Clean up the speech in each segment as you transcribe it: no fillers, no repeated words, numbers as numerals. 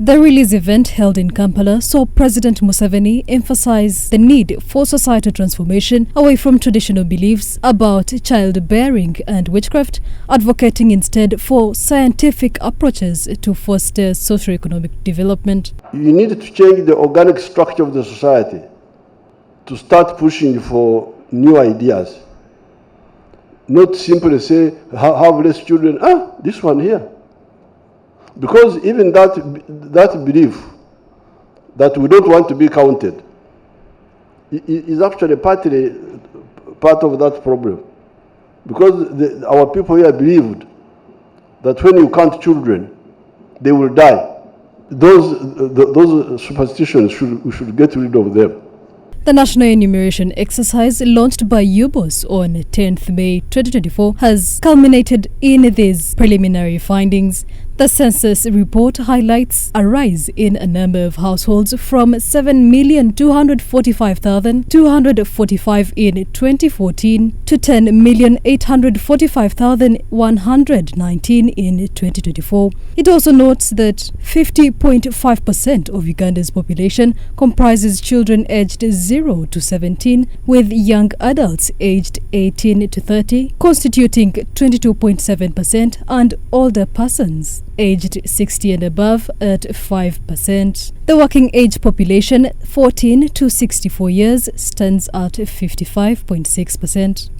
The release event held in Kampala saw President Museveni emphasize the need for societal transformation away from traditional beliefs about childbearing and witchcraft, advocating instead for scientific approaches to foster socio-economic development. You need to change the organic structure of the society to start pushing for new ideas. Not simply say, have less children, this one here. Because even that belief that we don't want to be counted is actually partly part of that problem. Because our people here believed that when you count children, they will die. Those superstitions, we should get rid of them. The national enumeration exercise launched by UBOS on 10th May 2024 has culminated in these preliminary findings. The census report highlights a rise in a number of households from 7,245,245 in 2014 to 10,845,119 in 2024. It also notes that 50.5% of Uganda's population comprises children aged 0 to 17, with young adults aged 18 to 30 constituting 22.7% and older persons aged 60 and above at 5%. The working age population 14 to 64 years stands at 55.6%.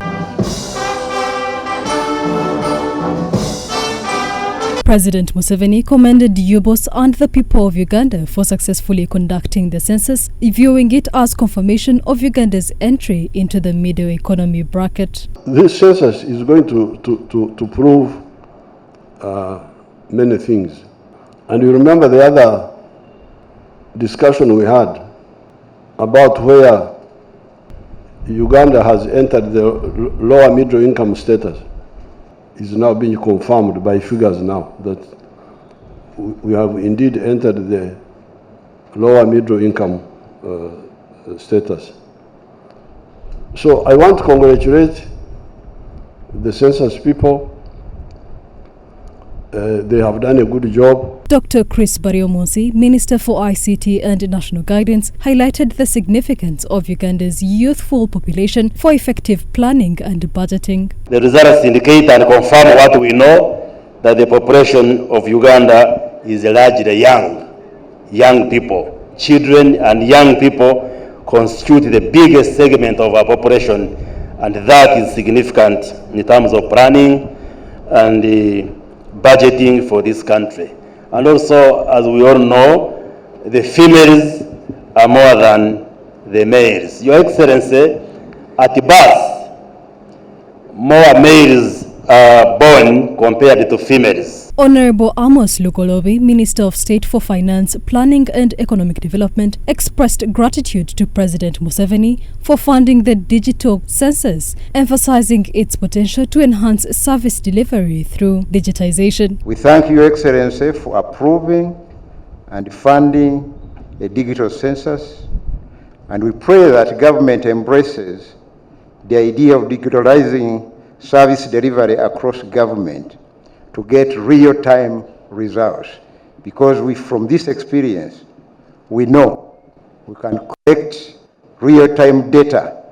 President Museveni commended UBOS and the people of Uganda for successfully conducting the census, viewing it as confirmation of Uganda's entry into the middle economy bracket. This census is going to prove many things. And you remember the other discussion we had about where Uganda has entered the lower middle income status is now being confirmed by figures now that we have indeed entered the lower middle income status. So I want to congratulate the census people. They have done a good job. Dr. Chris Bariomonsi, Minister for ICT and National Guidance, highlighted the significance of Uganda's youthful population for effective planning and budgeting. The results indicate and confirm what we know, that the population of Uganda is largely young people. Children and young people constitute the biggest segment of our population, and that is significant in terms of planning and budgeting for this country. And also, as we all know, the females are more than the males. Your Excellency, at birth, more males are born compared to females. Honorable Amos Lukolobi, Minister of State for Finance, Planning and Economic Development, expressed gratitude to President Museveni for funding the digital census, emphasizing its potential to enhance service delivery through digitization. We thank Your Excellency for approving and funding a digital census, and we pray that government embraces the idea of digitalizing service delivery across government to get real-time results, because from this experience, we know we can collect real-time data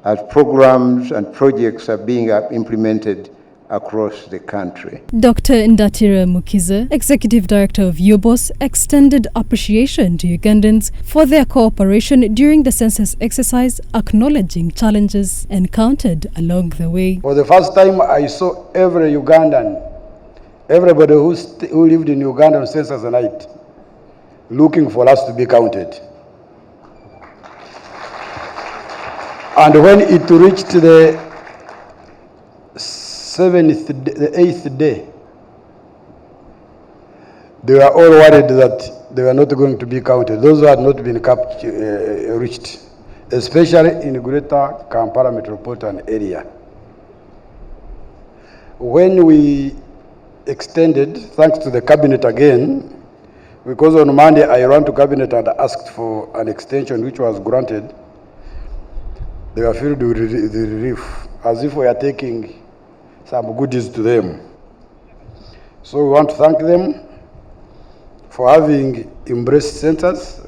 as programs and projects are being implemented across the country. Dr. Ndatira Mukiza, Executive Director of UBOS, extended appreciation to Ugandans for their cooperation during the census exercise, acknowledging challenges encountered along the way. For the first time, I saw every Ugandan, everybody who lived in Uganda on census night, looking for us to be counted. And when it reached the 8th day, they were all worried that they were not going to be counted. Those who had not been reached, especially in Greater Kampala metropolitan area. When we extended, thanks to the cabinet again, because on Monday I ran to cabinet and asked for an extension which was granted, they were filled with the relief, as if we are taking some goodies to them. So we want to thank them for having embraced Census,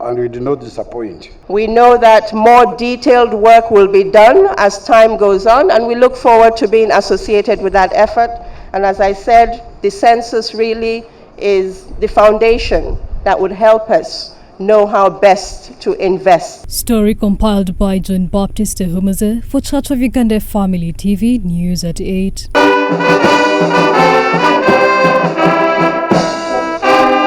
and we did not disappoint. We know that more detailed work will be done as time goes on, and we look forward to being associated with that effort. And as I said, the census really is the foundation that would help us know how best to invest. Story compiled by John Baptiste Humaze for Church of Uganda Family TV News at 8.